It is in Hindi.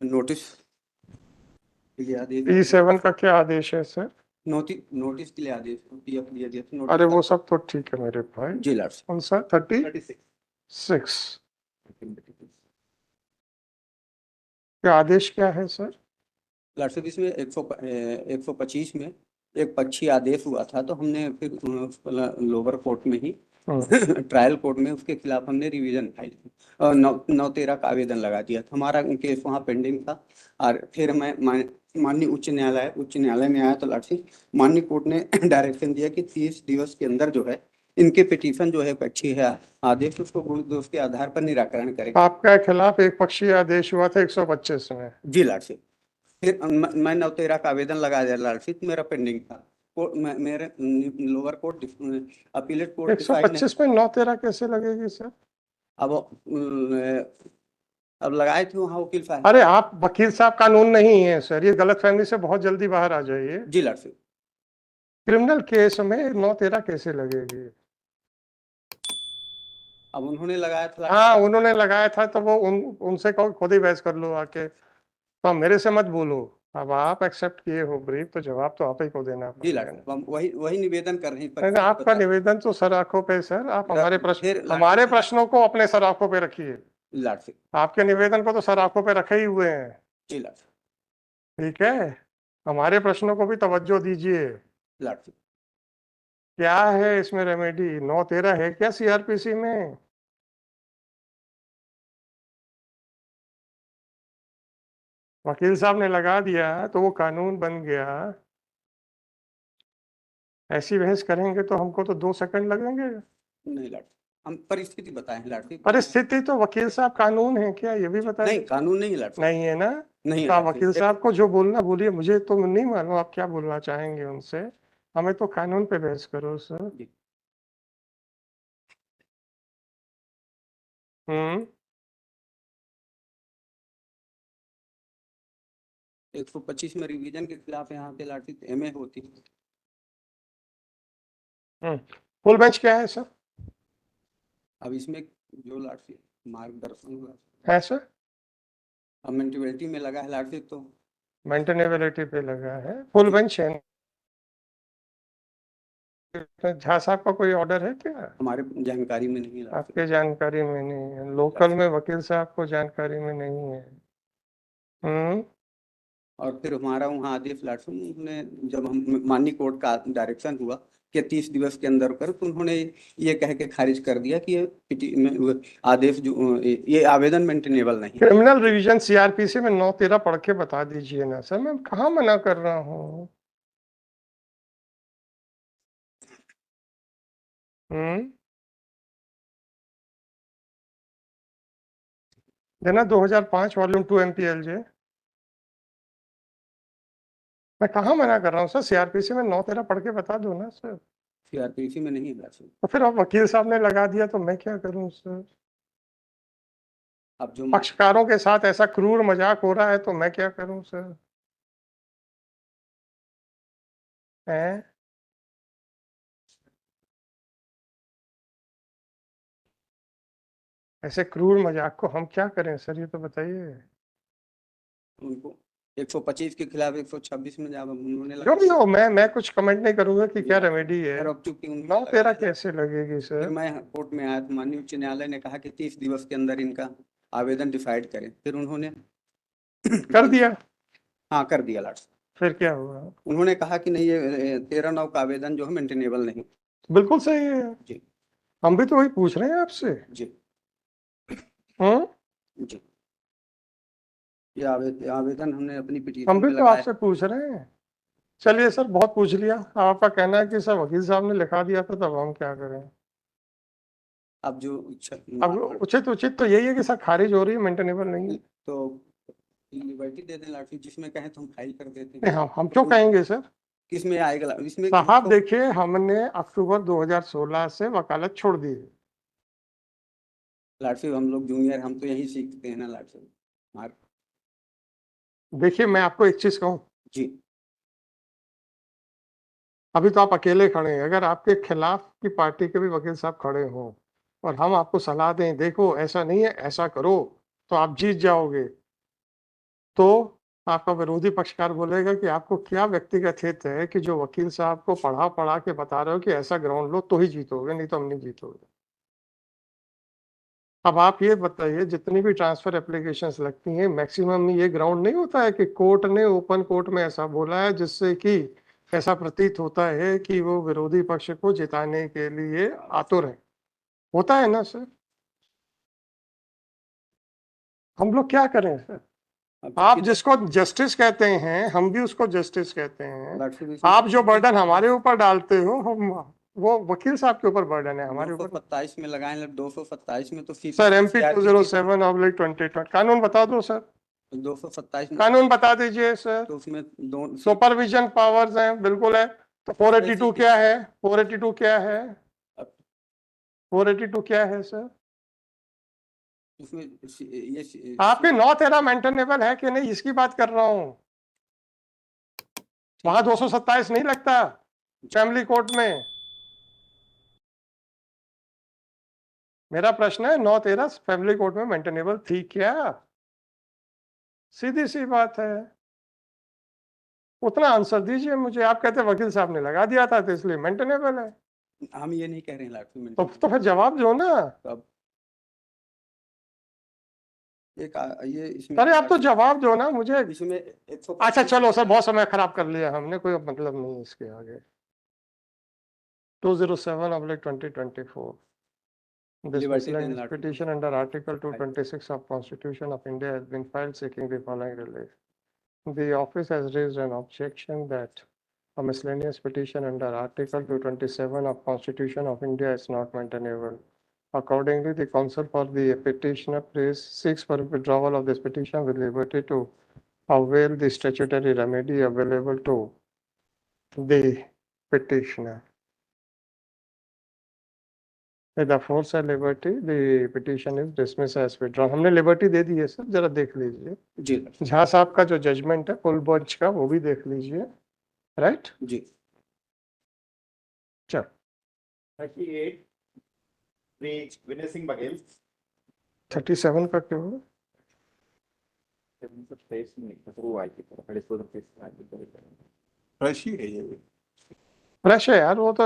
नोटिस के लिए आदेश, E7 का क्या आदेश है सर? नोटिस के लिए आदेश, पीएफ दिया दिया था, अरे नोटिस वो सब तो ठीक है मेरे भाई। जी लाट से कौन सा 36? 36 क्या आदेश क्या है सर? लाट से इसमें 125 में एक पक्षी आदेश हुआ था, तो हमने फिर लोअर कोर्ट में ही ट्रायल कोर्ट में उसके खिलाफ हमने रिवीजन फाइल की और 9/13 का आवेदन लगा दिया था। हमारा केस वहाँ पेंडिंग था और फिर मैं माननीय उच्च न्यायालय में आया, तो लाठी माननीय कोर्ट ने डायरेक्शन दिया कि 30 दिवस के अंदर जो है इनके पिटीशन जो है पक्षी है आदेश, उसको गुरु दोष के आधार पर निराकरण करेगा। आपके खिलाफ एक पक्षीय आदेश हुआ था 125 में? जी लाट से फिर मैं 9/13 का आवेदन लगा दिया लाट से, मेरा पेंडिंग था। मेरे लोअर कोर्ट अपीलेट कोर्ट 125 में 9/13 कैसे लगेगी सर? अब लगाए थे वहाँ वकील साहब। अरे आप वकील साहब कानून नहीं है सर, ये गलतफहमी से बहुत जल्दी बाहर आ जाइए। जी लाट से क्रिमिनल केस में 9/13 कैसे लगेगी? अब उन्होंने लगाया था। हाँ उन्होंने लगाया था तो वो उनसे कहो, खुद ही बहस कर लो आके, तो मेरे से मत बोलो। अब आप एक्सेप्ट किए हो ब्रीफ, तो जवाब तो आप ही को देना जी पड़ेगा। लाट हम वही निवेदन कर रहे हैं। आपका निवेदन तो सर आंखों पे सर, आप हमारे प्रश्नों को अपने सर आंखों पे रखिए। लाट से आपके निवेदन को तो सर आंखों पे रखे ही हुए हैं। जी लाट ठीक है, हमारे प्रश्नों को भी तवज्जो दीजिए। लाट से क्या है इसमें रेमेडी? 9/13 है क्या सीआरपीसी में? वकील साहब ने लगा दिया तो वो कानून बन गया। ऐसी बहस करेंगे तो हमको तो 2 सेकंड लगेंगे। नहीं लाट, हम परिस्थिति बताएं लाट। परिस्थिति तो वकील साहब कानून है क्या, ये भी बताइए। नहीं कानून नहीं लाट, नहीं है ना? नहीं तो आप वकील साहब को जो बोलना बोलिए, मुझे तो नहीं मालूम आप क्या बोलना चाहेंगे उनसे। हमें तो कानून पे बहस करो सर। हम्म 125 में रिवीजन के खिलाफ यहाँ पे लाठी एमए होती। फुल बेंच क्या है सर? अब इसमें जो लाठी मार्गदर्शन हुआ है सर, अब मेंटेबिलिटी में लगा है लाठी, तो मेंटेनेबिलिटी पे लगा है। फुल बेंच है। झा साहब का कोई ऑर्डर है क्या? हमारे जानकारी में नहीं लाठी। आपके जानकारी में नहीं है, लोकल में वकील साहब को जानकारी में नहीं है। और फिर हमारा वहाँ आदेश लाठी ने, जब हम माननीय कोर्ट का डायरेक्शन हुआ कि 30 दिवस के अंदर कर, तो उन्होंने ये कह के खारिज कर दिया कि ये आदेश जो ये आवेदन मेंटेनेबल नहीं। क्रिमिनल रिवीजन सीआरपीसी में 9/13 पढ़ के बता दीजिए ना सर, मैं कहाँ मना कर रहा हूँ। देना 2005 वॉल्यूम 2 MPLJ। मैं कहाँ मना कर रहा हूँ सर, सीआरपीसी में 9/13 पढ़ के बता दो ना सर। सीआरपीसी में नहीं है। तो फिर अब वकील साहब ने लगा दिया तो मैं क्या करूँ सर? अब जो पक्षकारों के साथ ऐसा क्रूर मजाक हो रहा है तो मैं क्या करूँ सर? हैं? ऐसे क्रूर मजाक को हम क्या करें सर, ये तो बताइए। उनको 125 के खिलाफ 126 में जब उन्होंने जो भी हो, मैं कुछ कमेंट नहीं करूंगा कि क्या रेमेडी है। अब चूंकि 9/13 कैसे लगेगी सर? फिर मैं कोर्ट में आया तो माननीय उच्च न्यायालय ने कहा कि 30 दिवस के अंदर इनका आवेदन डिसाइड करें, फिर उन्होंने कर दिया। हाँ कर दिया लाट। फिर क्या हुआ? उन्होंने कहा कि नहीं, ये 13/9 का आवेदन जो है मेंटेनेबल नहीं। बिल्कुल सही है जी, हम भी तो वही पूछ रहे हैं आपसे। जी जी, ये आवेदन हमने अपनी पिटीशन हम भी में तो लगाया। आपसे पूछ रहे हैं। चलिए सर, बहुत पूछ लिया। आपका कहना है कि सर वकील साहब ने लिखा दिया था, तब हम क्या करें? अब जो अब उचित तो यही है कि सर खारिज हो रही है, मेंटेनेबल नहीं है। तो लिबर्टी दे दें लाठी, जिसमें कहें तो हम फाइल कर देते नहीं, हैं। हम क्यों कहेंगे सर? किसमें आएगा इसमें? साहब देखिए, हमने अक्टूबर 2016 से वकालत छोड़ दी है। लाट साहब हम लोग जूनियर, हम तो यही सीखते हैं ना लाट साहब। देखिए मैं आपको एक चीज कहूं, जी अभी तो आप अकेले खड़े हैं। अगर आपके खिलाफ की पार्टी के भी वकील साहब खड़े हों और हम आपको सलाह दें, देखो ऐसा नहीं है, ऐसा करो, तो आप जीत जाओगे, तो आपका विरोधी पक्षकार बोलेगा कि आपको क्या व्यक्तिगत हित है कि जो वकील साहब को पढ़ा पढ़ा के बता रहे हो कि ऐसा ग्राउंड लो तो ही जीतोगे, नहीं तो हम नहीं जीतोगे। अब आप ये बताइए, जितनी भी ट्रांसफर एप्लीकेशंस लगती हैं, मैक्सिमम ये ग्राउंड नहीं होता है कि कोर्ट ने ओपन कोर्ट में ऐसा बोला है जिससे कि ऐसा प्रतीत होता है कि वो विरोधी पक्ष को जिताने के लिए आतुर है, होता है ना सर? हम लोग क्या करें सर? आप जिसको जस्टिस कहते हैं, हम भी उसको जस्टिस कहते हैं। आप जो बर्डन हमारे ऊपर डालते हो, हम वो वकील साहब के ऊपर बर्डन है, हमारे ऊपर 227 में लगाए, 227 में तो सर MP 207/2020 कानून बता दो सर, 227 में कानून बता दीजिए सर। तो उसमें दो सुपरविजन पावर्स हैं, बिल्कुल है। तो 482 क्या है? 482 क्या है? 482 क्या है सर? उसमें ये आपके 9/13 मेंटेनेबल है कि नहीं, इसकी बात कर रहा हूं। वहां 227 नहीं लगता फैमिली कोर्ट में। मेरा प्रश्न है 9/13 फैमिली कोर्ट में मेंटेनेबल थी क्या? सीधी सी बात है, उतना आंसर दीजिए मुझे। आप कहते वकील साहब ने लगा दिया था तो इसलिए मेंटेनेबल है, हम ये नहीं कह रहे हैं लाटू में। तो फिर जवाब दो ना। अब ये इसमें अरे आप तो जवाब दो ना मुझे। इसमें 125 अच्छा चलो सर, बहुत समय खराब कर लिया हमने, कोई मतलब नहीं इसके आगे। 207/2024 This Liberty miscellaneous then petition under Article 226 of Constitution of India has been filed seeking the following relief. The office has raised an objection that a miscellaneous petition under Article 227 of Constitution of India is not maintainable. Accordingly, the counsel for the petitioner seeks for withdrawal of this petition with liberty to avail the statutory remedy available to the petitioner. With the force and liberty, the petition is dismissed as withdrawn. हमने लिबर्टी दे दी है सर, जरा देख लीजिए। जी झा साहब का जो जजमेंट है फुल बेंच का, वो भी देख लीजिए। राइट जी। चल 38 विनय सिंह बघेल 37 का क्यों है? फ्रेश ही है ये। फ्रेश है यार वो तो।